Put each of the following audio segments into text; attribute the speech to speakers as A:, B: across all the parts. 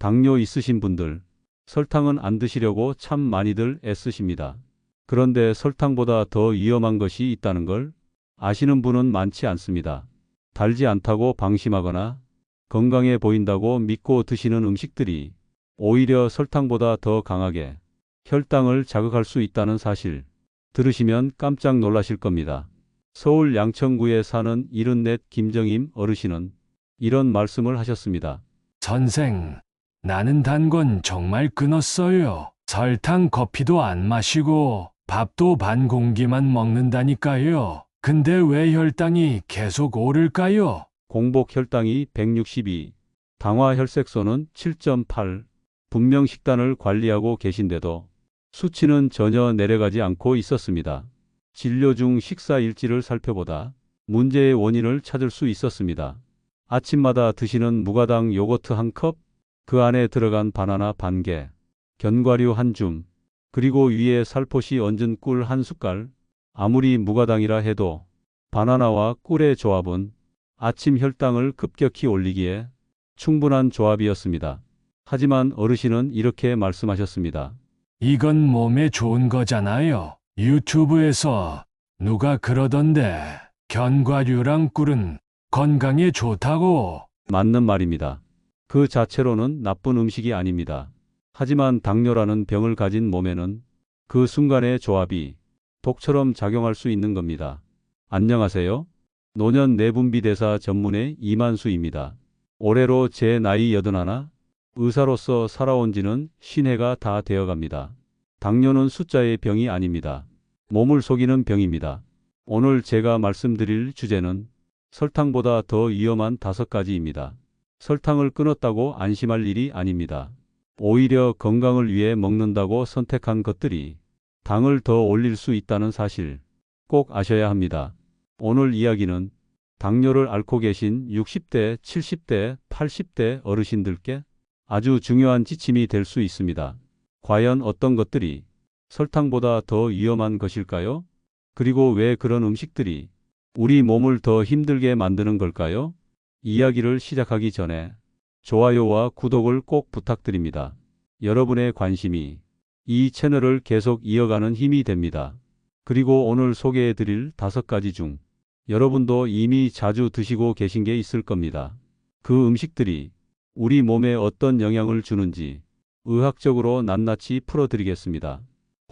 A: 당뇨 있으신 분들, 설탕은 안 드시려고 참 많이들 애쓰십니다. 그런데 설탕보다 더 위험한 것이 있다는 걸 아시는 분은 많지 않습니다. 달지 않다고 방심하거나 건강해 보인다고 믿고 드시는 음식들이 오히려 설탕보다 더 강하게 혈당을 자극할 수 있다는 사실 들으시면 깜짝 놀라실 겁니다. 서울 양천구에 사는 74 김정임 어르신은 이런 말씀을 하셨습니다.
B: 선생, 나는 단 건 정말 끊었어요. 설탕 커피도 안 마시고 밥도 반 공기만 먹는다니까요. 근데 왜 혈당이 계속 오를까요?
A: 공복 혈당이 162, 당화 혈색소는 7.8. 분명 식단을 관리하고 계신데도 수치는 전혀 내려가지 않고 있었습니다. 진료 중 식사 일지를 살펴보다 문제의 원인을 찾을 수 있었습니다. 아침마다 드시는 무가당 요거트 한 컵, 그 안에 들어간 바나나 반 개, 견과류 한 줌, 그리고 위에 살포시 얹은 꿀 한 숟갈. 아무리 무가당이라 해도 바나나와 꿀의 조합은 아침 혈당을 급격히 올리기에 충분한 조합이었습니다. 하지만 어르신은 이렇게 말씀하셨습니다.
B: 이건 몸에 좋은 거잖아요. 유튜브에서 누가 그러던데 견과류랑 꿀은 건강에 좋다고.
A: 맞는 말입니다. 그 자체로는 나쁜 음식이 아닙니다. 하지만 당뇨라는 병을 가진 몸에는 그 순간의 조합이 독처럼 작용할 수 있는 겁니다. 안녕하세요. 노년 내분비대사 전문의 이만수입니다. 올해로 제 나이 81, 의사로서 살아온 지는 50해가 다 되어갑니다. 당뇨는 숫자의 병이 아닙니다. 몸을 속이는 병입니다. 오늘 제가 말씀드릴 주제는 설탕보다 더 위험한 5가지입니다. 설탕을 끊었다고 안심할 일이 아닙니다. 오히려 건강을 위해 먹는다고 선택한 것들이 당을 더 올릴 수 있다는 사실 꼭 아셔야 합니다. 오늘 이야기는 당뇨를 앓고 계신 60대, 70대, 80대 어르신들께 아주 중요한 지침이 될 수 있습니다. 과연 어떤 것들이 설탕보다 더 위험한 것일까요? 그리고 왜 그런 음식들이 우리 몸을 더 힘들게 만드는 걸까요? 이야기를 시작하기 전에 좋아요와 구독을 꼭 부탁드립니다. 여러분의 관심이 이 채널을 계속 이어가는 힘이 됩니다. 그리고 오늘 소개해 드릴 5가지 중 여러분도 이미 자주 드시고 계신 게 있을 겁니다. 그 음식들이 우리 몸에 어떤 영향을 주는지 의학적으로 낱낱이 풀어드리겠습니다.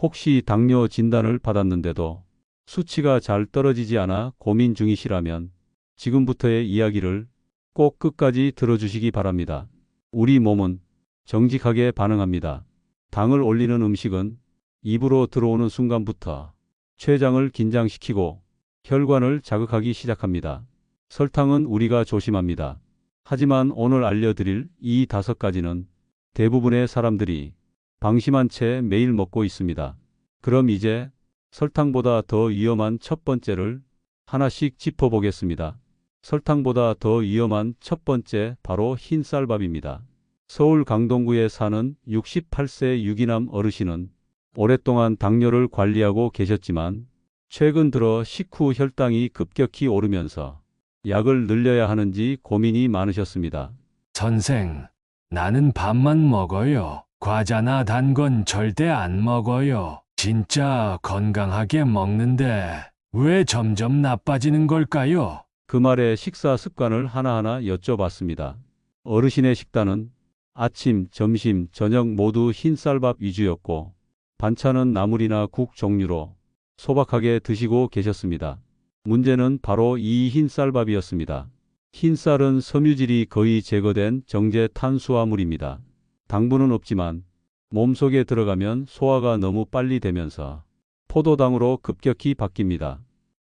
A: 혹시 당뇨 진단을 받았는데도 수치가 잘 떨어지지 않아 고민 중이시라면 지금부터의 이야기를 꼭 끝까지 들어주시기 바랍니다. 우리 몸은 정직하게 반응합니다. 당을 올리는 음식은 입으로 들어오는 순간부터 췌장을 긴장시키고 혈관을 자극하기 시작합니다. 설탕은 우리가 조심합니다. 하지만 오늘 알려드릴 이 5가지는 대부분의 사람들이 방심한 채 매일 먹고 있습니다. 그럼 이제 설탕보다 더 위험한 첫 번째를 하나씩 짚어보겠습니다. 설탕보다 더 위험한 첫 번째 바로 흰쌀밥입니다. 서울 강동구에 사는 68세 유기남 어르신은 오랫동안 당뇨를 관리하고 계셨지만 최근 들어 식후 혈당이 급격히 오르면서 약을 늘려야 하는지 고민이 많으셨습니다.
B: 선생, 나는 밥만 먹어요. 과자나 단 건 절대 안 먹어요. 진짜 건강하게 먹는데 왜 점점 나빠지는 걸까요?
A: 그 말에 식사 습관을 하나하나 여쭤봤습니다. 어르신의 식단은 아침, 점심, 저녁 모두 흰쌀밥 위주였고 반찬은 나물이나 국 종류로 소박하게 드시고 계셨습니다. 문제는 바로 이 흰쌀밥이었습니다. 흰쌀은 섬유질이 거의 제거된 정제 탄수화물입니다. 당분은 없지만 몸속에 들어가면 소화가 너무 빨리 되면서 포도당으로 급격히 바뀝니다.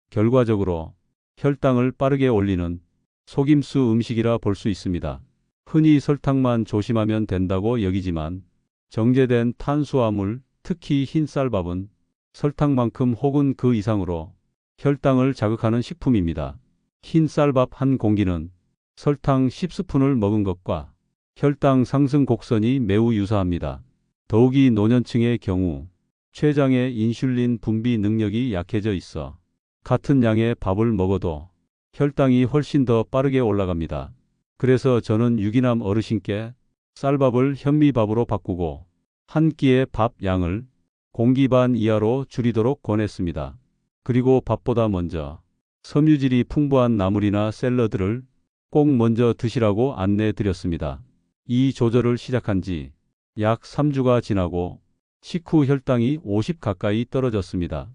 A: 결과적으로 혈당을 빠르게 올리는 속임수 음식이라 볼 수 있습니다. 흔히 설탕만 조심하면 된다고 여기지만 정제된 탄수화물, 특히 흰쌀밥은 설탕만큼 혹은 그 이상으로 혈당을 자극하는 식품입니다. 흰쌀밥 한 공기는 설탕 10스푼을 먹은 것과 혈당 상승 곡선이 매우 유사합니다. 더욱이 노년층의 경우 췌장의 인슐린 분비 능력이 약해져 있어 같은 양의 밥을 먹어도 혈당이 훨씬 더 빠르게 올라갑니다. 그래서 저는 유기남 어르신께 쌀밥을 현미밥으로 바꾸고 한 끼의 밥 양을 공기 반 이하로 줄이도록 권했습니다. 그리고 밥보다 먼저 섬유질이 풍부한 나물이나 샐러드를 꼭 먼저 드시라고 안내해 드렸습니다. 이 조절을 시작한 지 약 3주가 지나고 식후 혈당이 50 가까이 떨어졌습니다.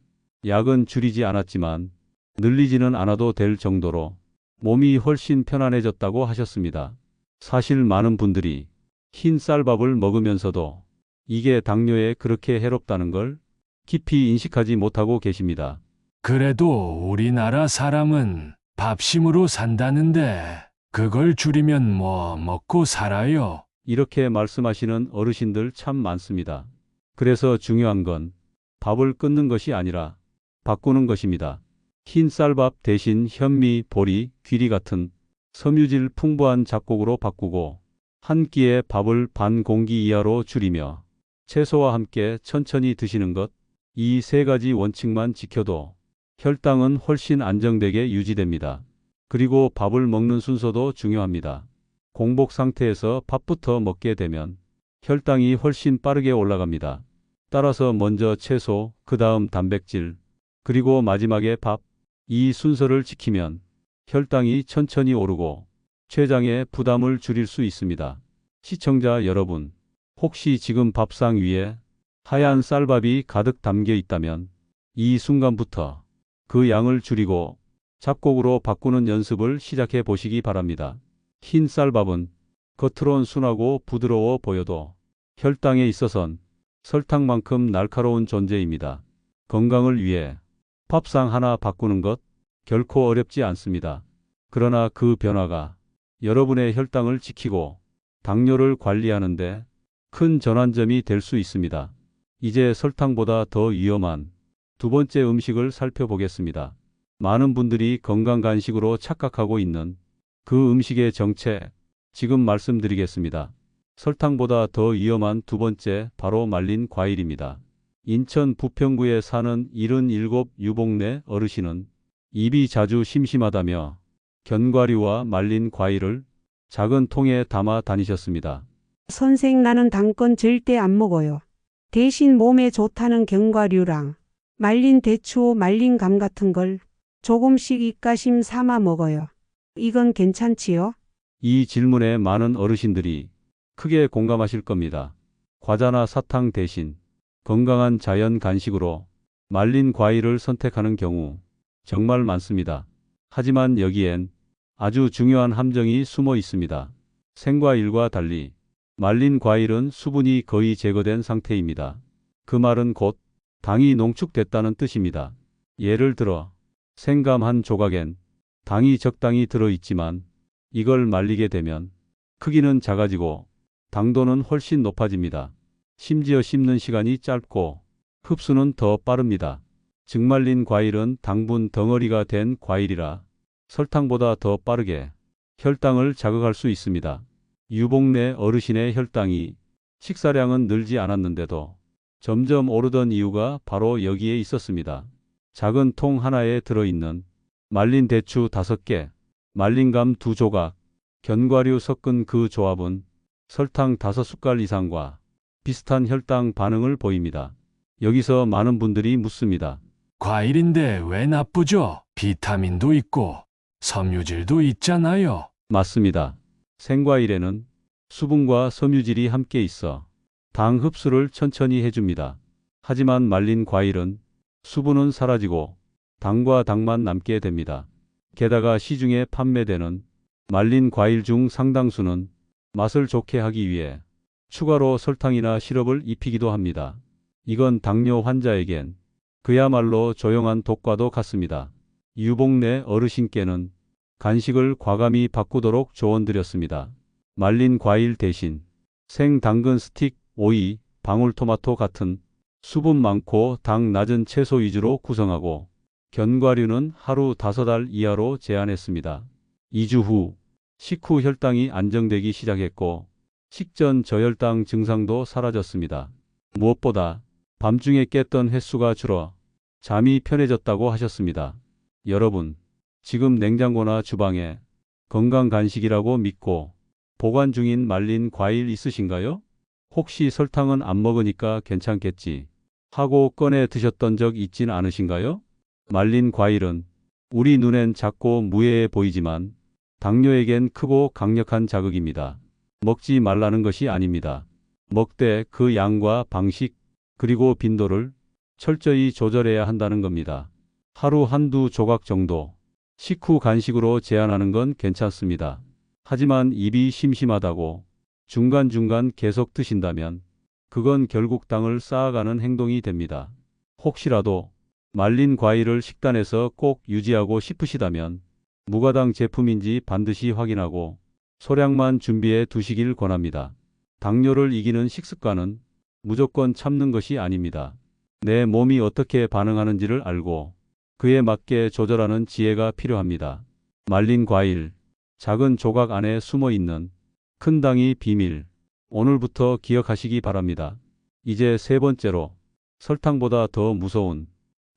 A: 약은 줄이지 않았지만 늘리지는 않아도 될 정도로 몸이 훨씬 편안해졌다고 하셨습니다. 사실 많은 분들이 흰 쌀밥을 먹으면서도 이게 당뇨에 그렇게 해롭다는 걸 깊이 인식하지 못하고 계십니다.
B: 그래도 우리나라 사람은 밥심으로 산다는데 그걸 줄이면 뭐 먹고 살아요?
A: 이렇게 말씀하시는 어르신들 참 많습니다. 그래서 중요한 건 밥을 끊는 것이 아니라 바꾸는 것입니다. 흰 쌀밥 대신 현미, 보리, 귀리 같은 섬유질 풍부한 잡곡으로 바꾸고 한 끼에 밥을 반 공기 이하로 줄이며 채소와 함께 천천히 드시는 것, 이 세 가지 원칙만 지켜도 혈당은 훨씬 안정되게 유지됩니다. 그리고 밥을 먹는 순서도 중요합니다. 공복 상태에서 밥부터 먹게 되면 혈당이 훨씬 빠르게 올라갑니다. 따라서 먼저 채소, 그 다음 단백질, 그리고 마지막에 밥, 이 순서를 지키면 혈당이 천천히 오르고 췌장의 부담을 줄일 수 있습니다. 시청자 여러분, 혹시 지금 밥상 위에 하얀 쌀밥이 가득 담겨 있다면 이 순간부터 그 양을 줄이고 잡곡으로 바꾸는 연습을 시작해 보시기 바랍니다. 흰 쌀밥은 겉으론 순하고 부드러워 보여도 혈당에 있어선 설탕만큼 날카로운 존재입니다. 건강을 위해 밥상 하나 바꾸는 것 결코 어렵지 않습니다. 그러나 그 변화가 여러분의 혈당을 지키고 당뇨를 관리하는데 큰 전환점이 될 수 있습니다. 이제 설탕보다 더 위험한 두 번째 음식을 살펴보겠습니다. 많은 분들이 건강 간식으로 착각하고 있는 그 음식의 정체, 지금 말씀드리겠습니다. 설탕보다 더 위험한 두 번째, 바로 말린 과일입니다. 인천 부평구에 사는 77 유복래 어르신은 입이 자주 심심하다며 견과류와 말린 과일을 작은 통에 담아 다니셨습니다.
C: 선생, 나는 단 건 절대 안 먹어요. 대신 몸에 좋다는 견과류랑 말린 대추, 말린 감 같은 걸 조금씩 입가심 삼아 먹어요. 이건 괜찮지요?
A: 이 질문에 많은 어르신들이 크게 공감하실 겁니다. 과자나 사탕 대신 건강한 자연 간식으로 말린 과일을 선택하는 경우 정말 많습니다. 하지만 여기엔 아주 중요한 함정이 숨어 있습니다. 생과일과 달리 말린 과일은 수분이 거의 제거된 상태입니다. 그 말은 곧 당이 농축됐다는 뜻입니다. 예를 들어 생감 한 조각엔 당이 적당히 들어있지만 이걸 말리게 되면 크기는 작아지고 당도는 훨씬 높아집니다. 심지어 씹는 시간이 짧고 흡수는 더 빠릅니다. 증말린 과일은 당분 덩어리가 된 과일이라 설탕보다 더 빠르게 혈당을 자극할 수 있습니다. 유복래 어르신의 혈당이 식사량은 늘지 않았는데도 점점 오르던 이유가 바로 여기에 있었습니다. 작은 통 하나에 들어있는 말린 대추 5개, 말린 감 2조각, 견과류 섞은 그 조합은 설탕 5숟갈 이상과 비슷한 혈당 반응을 보입니다. 여기서 많은 분들이 묻습니다.
B: 과일인데 왜 나쁘죠? 비타민도 있고 섬유질도 있잖아요.
A: 맞습니다. 생과일에는 수분과 섬유질이 함께 있어 당 흡수를 천천히 해줍니다. 하지만 말린 과일은 수분은 사라지고 당과 당만 남게 됩니다. 게다가 시중에 판매되는 말린 과일 중 상당수는 맛을 좋게 하기 위해 추가로 설탕이나 시럽을 입히기도 합니다. 이건 당뇨 환자에겐 그야말로 조용한 독과도 같습니다. 유복래 어르신께는 간식을 과감히 바꾸도록 조언드렸습니다. 말린 과일 대신 생당근 스틱, 오이, 방울토마토 같은 수분 많고 당 낮은 채소 위주로 구성하고 견과류는 하루 5알 이하로 제한했습니다. 2주 후 식후 혈당이 안정되기 시작했고 식전 저혈당 증상도 사라졌습니다. 무엇보다 밤중에 깼던 횟수가 줄어 잠이 편해졌다고 하셨습니다. 여러분, 지금 냉장고나 주방에 건강 간식이라고 믿고 보관 중인 말린 과일 있으신가요? 혹시 설탕은 안 먹으니까 괜찮겠지 하고 꺼내 드셨던 적 있진 않으신가요? 말린 과일은 우리 눈엔 작고 무해해 보이지만 당뇨에겐 크고 강력한 자극입니다. 먹지 말라는 것이 아닙니다. 먹되 그 양과 방식 그리고 빈도를 철저히 조절해야 한다는 겁니다. 하루 한두 조각 정도 식후 간식으로 제한하는 건 괜찮습니다. 하지만 입이 심심하다고 중간중간 계속 드신다면 그건 결국 당을 쌓아가는 행동이 됩니다. 혹시라도 말린 과일을 식단에서 꼭 유지하고 싶으시다면 무가당 제품인지 반드시 확인하고 소량만 준비해 두시길 권합니다. 당뇨를 이기는 식습관은 무조건 참는 것이 아닙니다. 내 몸이 어떻게 반응하는지를 알고 그에 맞게 조절하는 지혜가 필요합니다. 말린 과일, 작은 조각 안에 숨어 있는 큰 당이 비밀. 오늘부터 기억하시기 바랍니다. 이제 세 번째로 설탕보다 더 무서운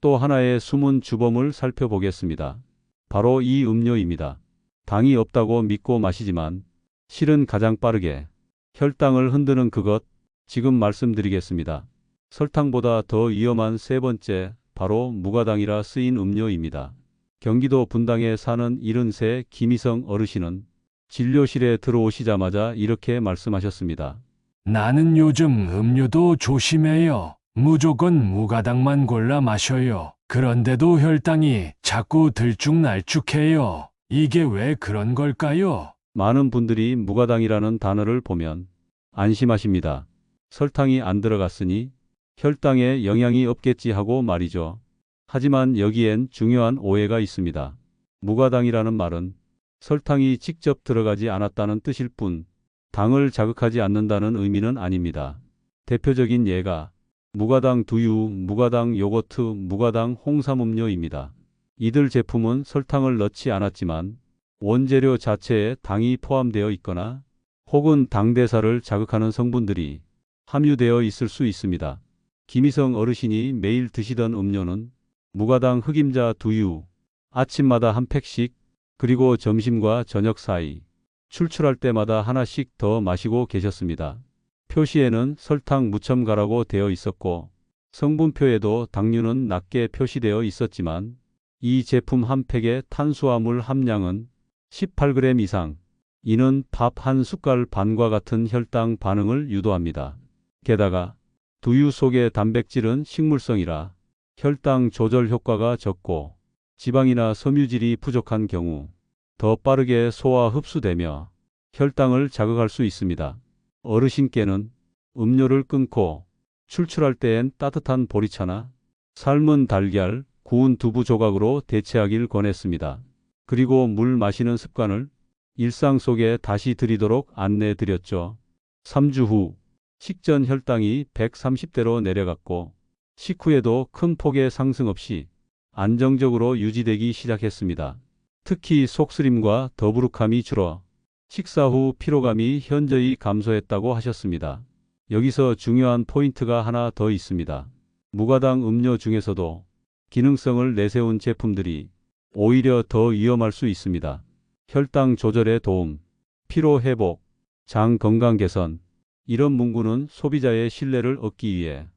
A: 또 하나의 숨은 주범을 살펴보겠습니다. 바로 이 음료입니다. 당이 없다고 믿고 마시지만 실은 가장 빠르게 혈당을 흔드는 그것 지금 말씀드리겠습니다. 설탕보다 더 위험한 세 번째 바로 무가당이라 쓰인 음료입니다. 경기도 분당에 사는 73 김희성 어르신은 진료실에 들어오시자마자 이렇게 말씀하셨습니다.
B: 나는 요즘 음료도 조심해요. 무조건 무가당만 골라 마셔요. 그런데도 혈당이 자꾸 들쭉날쭉해요. 이게 왜 그런 걸까요?
A: 많은 분들이 무가당이라는 단어를 보면 안심하십니다. 설탕이 안 들어갔으니 혈당에 영향이 없겠지 하고 말이죠. 하지만 여기엔 중요한 오해가 있습니다. 무가당이라는 말은 설탕이 직접 들어가지 않았다는 뜻일 뿐 당을 자극하지 않는다는 의미는 아닙니다. 대표적인 예가 무가당 두유, 무가당 요거트, 무가당 홍삼음료입니다. 이들 제품은 설탕을 넣지 않았지만 원재료 자체에 당이 포함되어 있거나 혹은 당대사를 자극하는 성분들이 함유되어 있을 수 있습니다. 김희성 어르신이 매일 드시던 음료는 무가당 흑임자 두유, 아침마다 한 팩씩, 그리고 점심과 저녁 사이 출출할 때마다 하나씩 더 마시고 계셨습니다. 표시에는 설탕 무첨가라고 되어 있었고 성분표에도 당류는 낮게 표시되어 있었지만 이 제품 한 팩의 탄수화물 함량은 18g 이상, 이는 밥 한 숟갈 반과 같은 혈당 반응을 유도합니다. 게다가 두유 속의 단백질은 식물성이라 혈당 조절 효과가 적고 지방이나 섬유질이 부족한 경우 더 빠르게 소화 흡수되며 혈당을 자극할 수 있습니다. 어르신께는 음료를 끊고 출출할 때엔 따뜻한 보리차나 삶은 달걀, 구운 두부 조각으로 대체하길 권했습니다. 그리고 물 마시는 습관을 일상 속에 다시 들이도록 안내드렸죠. 3주 후 식전 혈당이 130대로 내려갔고 식후에도 큰 폭의 상승 없이 안정적으로 유지되기 시작했습니다. 특히 속쓰림과 더부룩함이 줄어 식사 후 피로감이 현저히 감소했다고 하셨습니다. 여기서 중요한 포인트가 하나 더 있습니다. 무가당 음료 중에서도 기능성을 내세운 제품들이 오히려 더 위험할 수 있습니다. 혈당 조절에 도움, 피로 회복, 장 건강 개선, 이런 문구는 소비자의 신뢰를 얻기 위해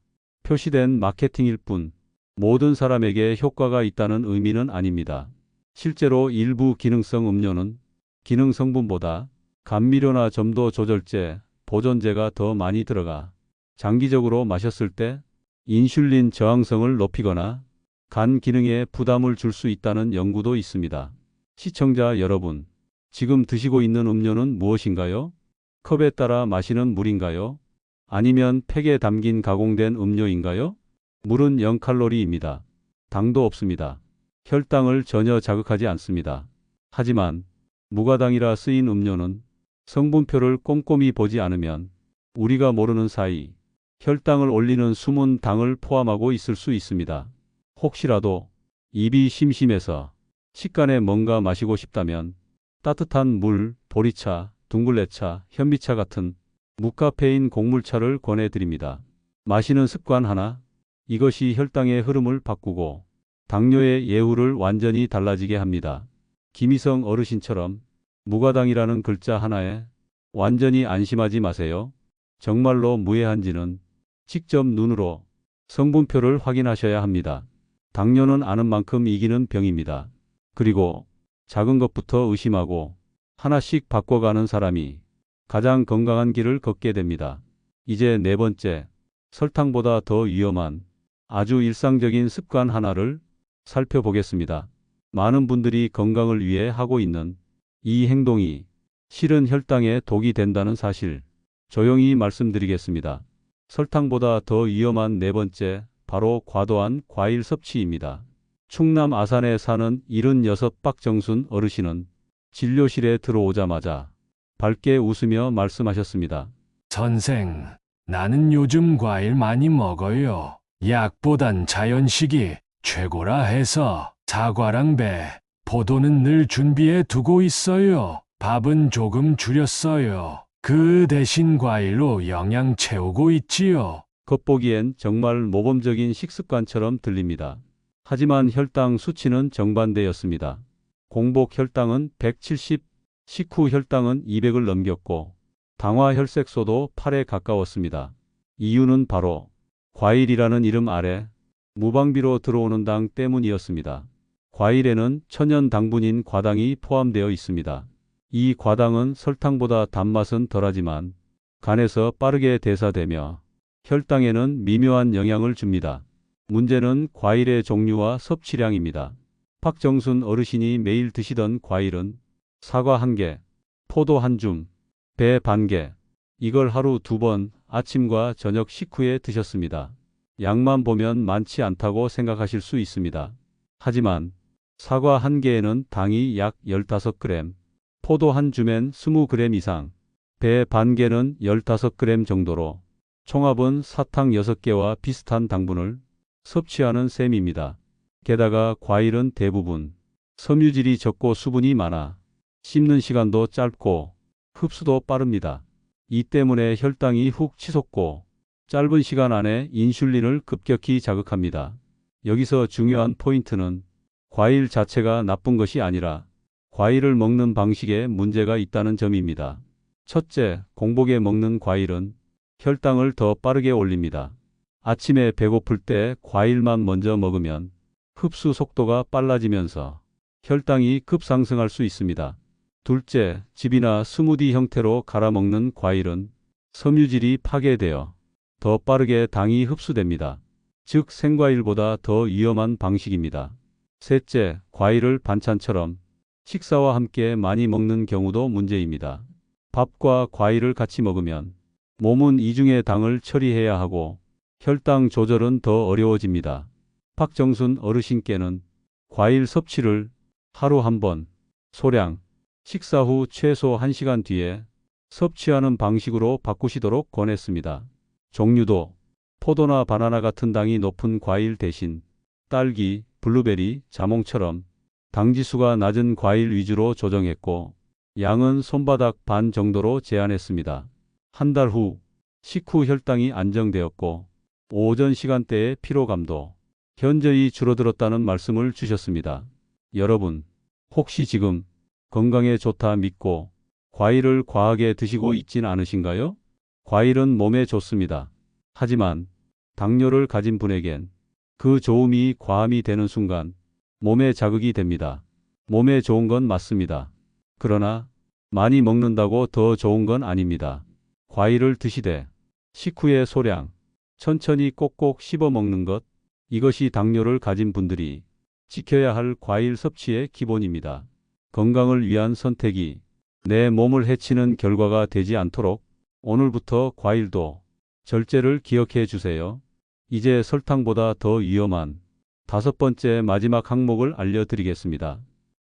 A: 표시된 마케팅일 뿐 모든 사람에게 효과가 있다는 의미는 아닙니다. 실제로 일부 기능성 음료는 기능 성분보다 감미료나 점도 조절제, 보존제가 더 많이 들어가 장기적으로 마셨을 때 인슐린 저항성을 높이거나 간 기능에 부담을 줄 수 있다는 연구도 있습니다. 시청자 여러분, 지금 드시고 있는 음료는 무엇인가요? 컵에 따라 마시는 물인가요? 아니면 팩에 담긴 가공된 음료인가요? 물은 0칼로리입니다. 당도 없습니다. 혈당을 전혀 자극하지 않습니다. 하지만 무가당이라 쓰인 음료는 성분표를 꼼꼼히 보지 않으면 우리가 모르는 사이 혈당을 올리는 숨은 당을 포함하고 있을 수 있습니다. 혹시라도 입이 심심해서 식간에 뭔가 마시고 싶다면 따뜻한 물, 보리차, 둥글레차, 현미차 같은 무카페인 곡물차를 권해드립니다. 마시는 습관 하나, 이것이 혈당의 흐름을 바꾸고 당뇨의 예후를 완전히 달라지게 합니다. 김희성 어르신처럼 무가당이라는 글자 하나에 완전히 안심하지 마세요. 정말로 무해한지는 직접 눈으로 성분표를 확인하셔야 합니다. 당뇨는 아는 만큼 이기는 병입니다. 그리고 작은 것부터 의심하고 하나씩 바꿔가는 사람이 가장 건강한 길을 걷게 됩니다. 이제 네 번째, 설탕보다 더 위험한 아주 일상적인 습관 하나를 살펴보겠습니다. 많은 분들이 건강을 위해 하고 있는 이 행동이 실은 혈당에 독이 된다는 사실, 조용히 말씀드리겠습니다. 설탕보다 더 위험한 네 번째, 바로 과도한 과일 섭취입니다. 충남 아산에 사는 76 박정순 어르신은 진료실에 들어오자마자 밝게 웃으며 말씀하셨습니다.
B: 선생, 나는 요즘 과일 많이 먹어요. 약보단 자연식이 최고라 해서 사과랑 배, 포도는 늘 준비해 두고 있어요. 밥은 조금 줄였어요. 그 대신 과일로 영양 채우고 있지요.
A: 겉보기엔 정말 모범적인 식습관처럼 들립니다. 하지만 혈당 수치는 정반대였습니다. 공복 혈당은 170, 식후 혈당은 200을 넘겼고 당화 혈색소도 8에 가까웠습니다. 이유는 바로 과일이라는 이름 아래 무방비로 들어오는 당 때문이었습니다. 과일에는 천연 당분인 과당이 포함되어 있습니다. 이 과당은 설탕보다 단맛은 덜하지만 간에서 빠르게 대사되며 혈당에는 미묘한 영향을 줍니다. 문제는 과일의 종류와 섭취량입니다. 박정순 어르신이 매일 드시던 과일은 사과 1개, 포도 1줌, 배 반 개. 이걸 하루 2번 아침과 저녁 식후에 드셨습니다. 양만 보면 많지 않다고 생각하실 수 있습니다. 하지만 사과 1개에는 당이 약 15g, 포도 1줌엔 20g 이상, 배 반 개는 15g 정도로 총합은 사탕 6개와 비슷한 당분을 섭취하는 셈입니다. 게다가 과일은 대부분 섬유질이 적고 수분이 많아 씹는 시간도 짧고 흡수도 빠릅니다. 이 때문에 혈당이 훅 치솟고 짧은 시간 안에 인슐린을 급격히 자극합니다. 여기서 중요한 포인트는 과일 자체가 나쁜 것이 아니라 과일을 먹는 방식에 문제가 있다는 점입니다. 첫째, 공복에 먹는 과일은 혈당을 더 빠르게 올립니다. 아침에 배고플 때 과일만 먼저 먹으면 흡수 속도가 빨라지면서 혈당이 급상승할 수 있습니다. 둘째, 즙이나 스무디 형태로 갈아 먹는 과일은 섬유질이 파괴되어 더 빠르게 당이 흡수됩니다. 즉 생과일보다 더 위험한 방식입니다. 셋째, 과일을 반찬처럼 식사와 함께 많이 먹는 경우도 문제입니다. 밥과 과일을 같이 먹으면 몸은 이중의 당을 처리해야 하고 혈당 조절은 더 어려워집니다. 박정순 어르신께는 과일 섭취를 하루 1번, 소량, 식사 후 최소 1시간 뒤에 섭취하는 방식으로 바꾸시도록 권했습니다. 종류도 포도나 바나나 같은 당이 높은 과일 대신 딸기, 블루베리, 자몽처럼 당지수가 낮은 과일 위주로 조정했고 양은 손바닥 반 정도로 제한했습니다. 한 달 후 식후 혈당이 안정되었고 오전 시간대의 피로감도 현저히 줄어들었다는 말씀을 주셨습니다. 여러분, 혹시 지금 건강에 좋다 믿고 과일을 과하게 드시고 있진 않으신가요? 과일은 몸에 좋습니다. 하지만 당뇨를 가진 분에겐 그 좋음이 과함이 되는 순간 몸에 자극이 됩니다. 몸에 좋은 건 맞습니다. 그러나 많이 먹는다고 더 좋은 건 아닙니다. 과일을 드시되 식후에 소량, 천천히 꼭꼭 씹어 먹는 것, 이것이 당뇨를 가진 분들이 지켜야 할 과일 섭취의 기본입니다. 건강을 위한 선택이 내 몸을 해치는 결과가 되지 않도록 오늘부터 과일도 절제를 기억해 주세요. 이제 설탕보다 더 위험한 5번째 마지막 항목을 알려드리겠습니다.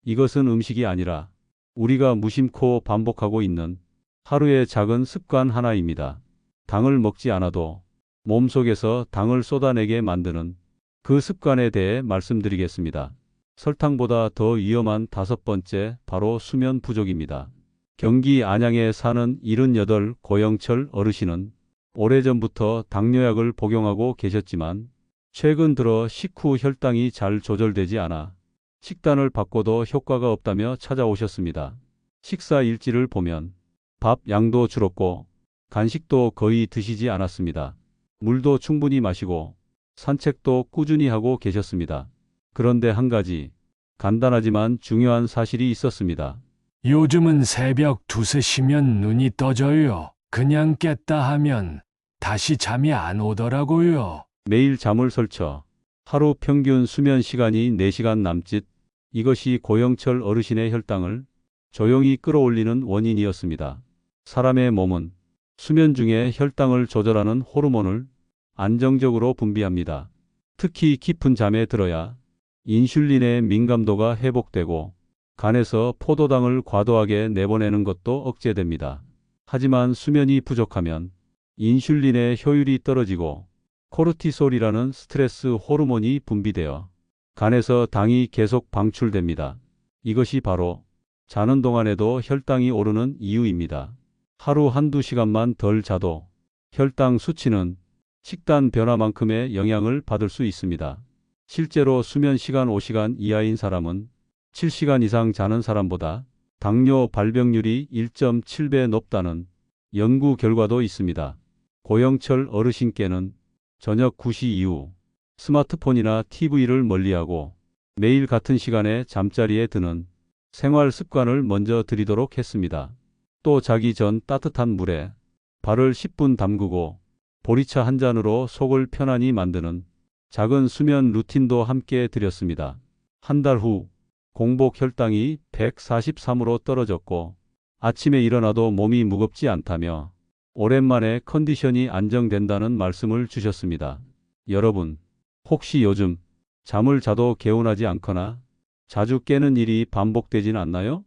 A: 이것은 음식이 아니라 우리가 무심코 반복하고 있는 하루의 작은 습관 하나입니다. 당을 먹지 않아도 몸속에서 당을 쏟아내게 만드는 그 습관에 대해 말씀드리겠습니다. 설탕보다 더 위험한 5번째, 바로 수면 부족입니다. 경기 안양에 사는 78 고영철 어르신은 오래전부터 당뇨약을 복용하고 계셨지만 최근 들어 식후 혈당이 잘 조절되지 않아 식단을 바꿔도 효과가 없다며 찾아오셨습니다. 식사 일지를 보면 밥 양도 줄었고 간식도 거의 드시지 않았습니다. 물도 충분히 마시고 산책도 꾸준히 하고 계셨습니다. 그런데 한 가지 간단하지만 중요한 사실이 있었습니다.
B: 요즘은 새벽 2~3시면 눈이 떠져요. 그냥 깼다 하면 다시 잠이 안 오더라고요.
A: 매일 잠을 설쳐 하루 평균 수면 시간이 4시간 남짓, 이것이 고영철 어르신의 혈당을 조용히 끌어올리는 원인이었습니다. 사람의 몸은 수면 중에 혈당을 조절하는 호르몬을 안정적으로 분비합니다. 특히 깊은 잠에 들어야 인슐린의 민감도가 회복되고 간에서 포도당을 과도하게 내보내는 것도 억제됩니다. 하지만 수면이 부족하면 인슐린의 효율이 떨어지고 코르티솔이라는 스트레스 호르몬이 분비되어 간에서 당이 계속 방출됩니다. 이것이 바로 자는 동안에도 혈당이 오르는 이유입니다. 하루 한두 시간만 덜 자도 혈당 수치는 식단 변화만큼의 영향을 받을 수 있습니다. 실제로 수면 시간 5시간 이하인 사람은 7시간 이상 자는 사람보다 당뇨 발병률이 1.7배 높다는 연구 결과도 있습니다. 고영철 어르신께는 저녁 9시 이후 스마트폰이나 TV를 멀리하고 매일 같은 시간에 잠자리에 드는 생활 습관을 먼저 드리도록 했습니다. 또 자기 전 따뜻한 물에 발을 10분 담그고 보리차 한 잔으로 속을 편안히 만드는 작은 수면 루틴도 함께 드렸습니다. 한 달 후 공복 혈당이 143으로 떨어졌고 아침에 일어나도 몸이 무겁지 않다며 오랜만에 컨디션이 안정된다는 말씀을 주셨습니다. 여러분, 혹시 요즘 잠을 자도 개운하지 않거나 자주 깨는 일이 반복되진 않나요?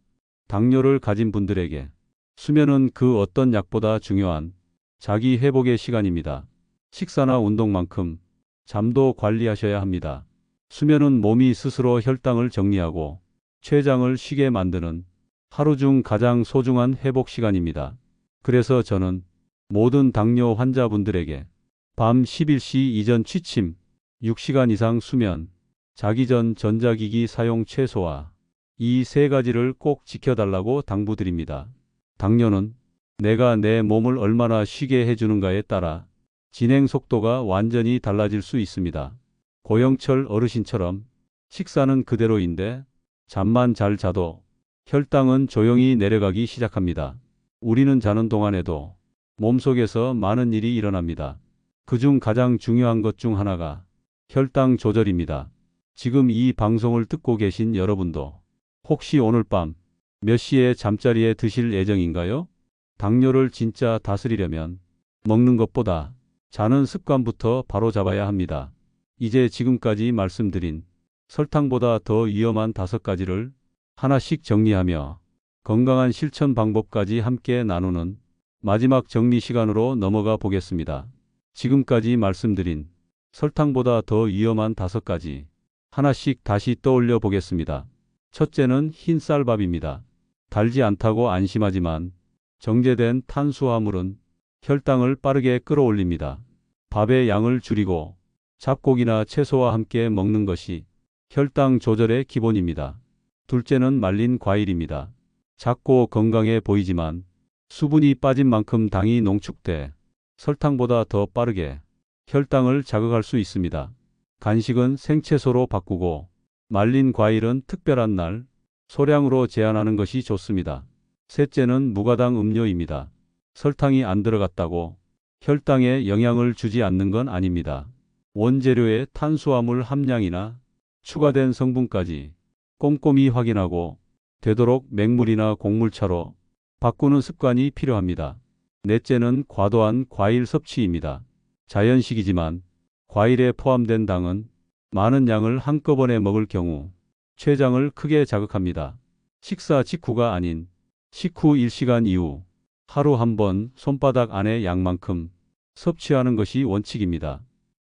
A: 당뇨를 가진 분들에게 수면은 그 어떤 약보다 중요한 자기 회복의 시간입니다. 식사나 운동만큼 잠도 관리하셔야 합니다. 수면은 몸이 스스로 혈당을 정리하고 췌장을 쉬게 만드는 하루 중 가장 소중한 회복 시간입니다. 그래서 저는 모든 당뇨 환자분들에게 밤 11시 이전 취침, 6시간 이상 수면, 자기 전 전자기기 사용 최소화, 이 세 가지를 꼭 지켜달라고 당부드립니다. 당뇨는 내가 내 몸을 얼마나 쉬게 해주는가에 따라 진행 속도가 완전히 달라질 수 있습니다. 고영철 어르신처럼 식사는 그대로인데 잠만 잘 자도 혈당은 조용히 내려가기 시작합니다. 우리는 자는 동안에도 몸속에서 많은 일이 일어납니다. 그중 가장 중요한 것 중 하나가 혈당 조절입니다. 지금 이 방송을 듣고 계신 여러분도 혹시 오늘 밤 몇 시에 잠자리에 드실 예정인가요? 당뇨를 진짜 다스리려면 먹는 것보다 자는 습관부터 바로 잡아야 합니다. 이제 지금까지 말씀드린 설탕보다 더 위험한 5가지를 하나씩 정리하며 건강한 실천 방법까지 함께 나누는 마지막 정리 시간으로 넘어가 보겠습니다. 지금까지 말씀드린 설탕보다 더 위험한 5가지 하나씩 다시 떠올려 보겠습니다. 첫째는 흰 쌀밥입니다. 달지 않다고 안심하지만 정제된 탄수화물은 혈당을 빠르게 끌어올립니다. 밥의 양을 줄이고 잡곡이나 채소와 함께 먹는 것이 혈당 조절의 기본입니다. 둘째는 말린 과일입니다. 작고 건강해 보이지만 수분이 빠진 만큼 당이 농축돼 설탕보다 더 빠르게 혈당을 자극할 수 있습니다. 간식은 생채소로 바꾸고 말린 과일은 특별한 날 소량으로 제한하는 것이 좋습니다. 셋째는 무가당 음료입니다. 설탕이 안 들어갔다고 혈당에 영향을 주지 않는 건 아닙니다. 원재료의 탄수화물 함량이나 추가된 성분까지 꼼꼼히 확인하고 되도록 맹물이나 곡물차로 바꾸는 습관이 필요합니다. 넷째는 과도한 과일 섭취입니다. 자연식이지만 과일에 포함된 당은 많은 양을 한꺼번에 먹을 경우 췌장을 크게 자극합니다. 식사 직후가 아닌 식후 1시간 이후 하루 한 번 손바닥 안의 양만큼 섭취하는 것이 원칙입니다.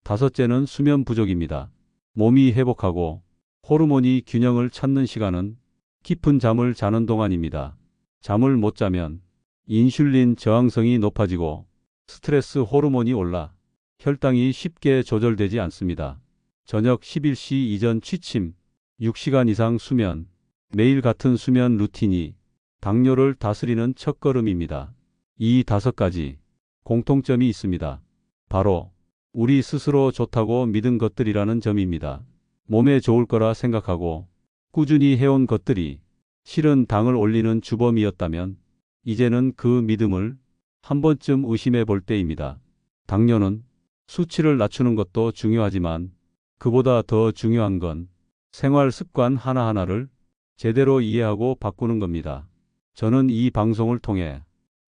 A: 다섯째는 수면 부족입니다. 몸이 회복하고 호르몬이 균형을 찾는 시간은 깊은 잠을 자는 동안입니다. 잠을 못 자면 인슐린 저항성이 높아지고 스트레스 호르몬이 올라 혈당이 쉽게 조절되지 않습니다. 저녁 11시 이전 취침, 6시간 이상 수면, 매일 같은 수면 루틴이 당뇨를 다스리는 첫걸음입니다. 이 5가지 공통점이 있습니다. 바로 우리 스스로 좋다고 믿은 것들이라는 점입니다. 몸에 좋을 거라 생각하고 꾸준히 해온 것들이 실은 당을 올리는 주범이었다면 이제는 그 믿음을 한 번쯤 의심해 볼 때입니다. 당뇨는 수치를 낮추는 것도 중요하지만 그보다 더 중요한 건 생활 습관 하나하나를 제대로 이해하고 바꾸는 겁니다. 저는 이 방송을 통해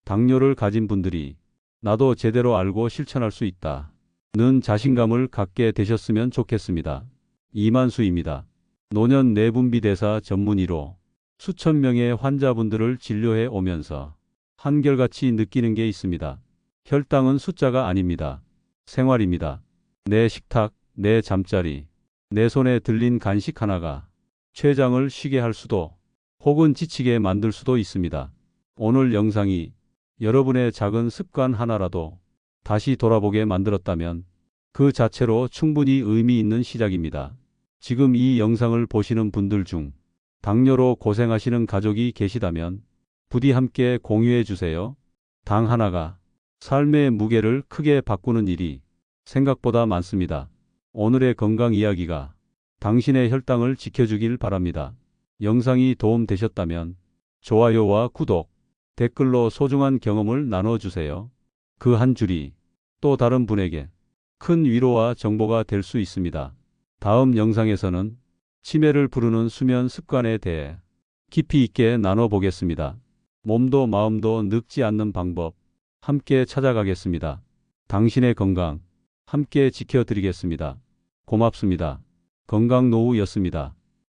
A: 당뇨를 가진 분들이 나도 제대로 알고 실천할 수 있다는 자신감을 갖게 되셨으면 좋겠습니다. 이만수입니다. 노년 내분비대사 전문의로 수천 명의 환자분들을 진료해 오면서 한결같이 느끼는 게 있습니다. 혈당은 숫자가 아닙니다. 생활입니다. 내 식탁, 내 잠자리, 내 손에 들린 간식 하나가 췌장을 쉬게 할 수도 혹은 지치게 만들 수도 있습니다. 오늘 영상이 여러분의 작은 습관 하나라도 다시 돌아보게 만들었다면 그 자체로 충분히 의미 있는 시작입니다. 지금 이 영상을 보시는 분들 중 당뇨로 고생하시는 가족이 계시다면 부디 함께 공유해 주세요. 당 하나가 삶의 무게를 크게 바꾸는 일이 생각보다 많습니다. 오늘의 건강 이야기가 당신의 혈당을 지켜주길 바랍니다. 영상이 도움되셨다면 좋아요와 구독, 댓글로 소중한 경험을 나눠주세요. 그 한 줄이 또 다른 분에게 큰 위로와 정보가 될 수 있습니다. 다음 영상에서는 치매를 부르는 수면 습관에 대해 깊이 있게 나눠보겠습니다. 몸도 마음도 늙지 않는 방법 함께 찾아가겠습니다. 당신의 건강 함께 지켜드리겠습니다. 고맙습니다. 건강노후였습니다.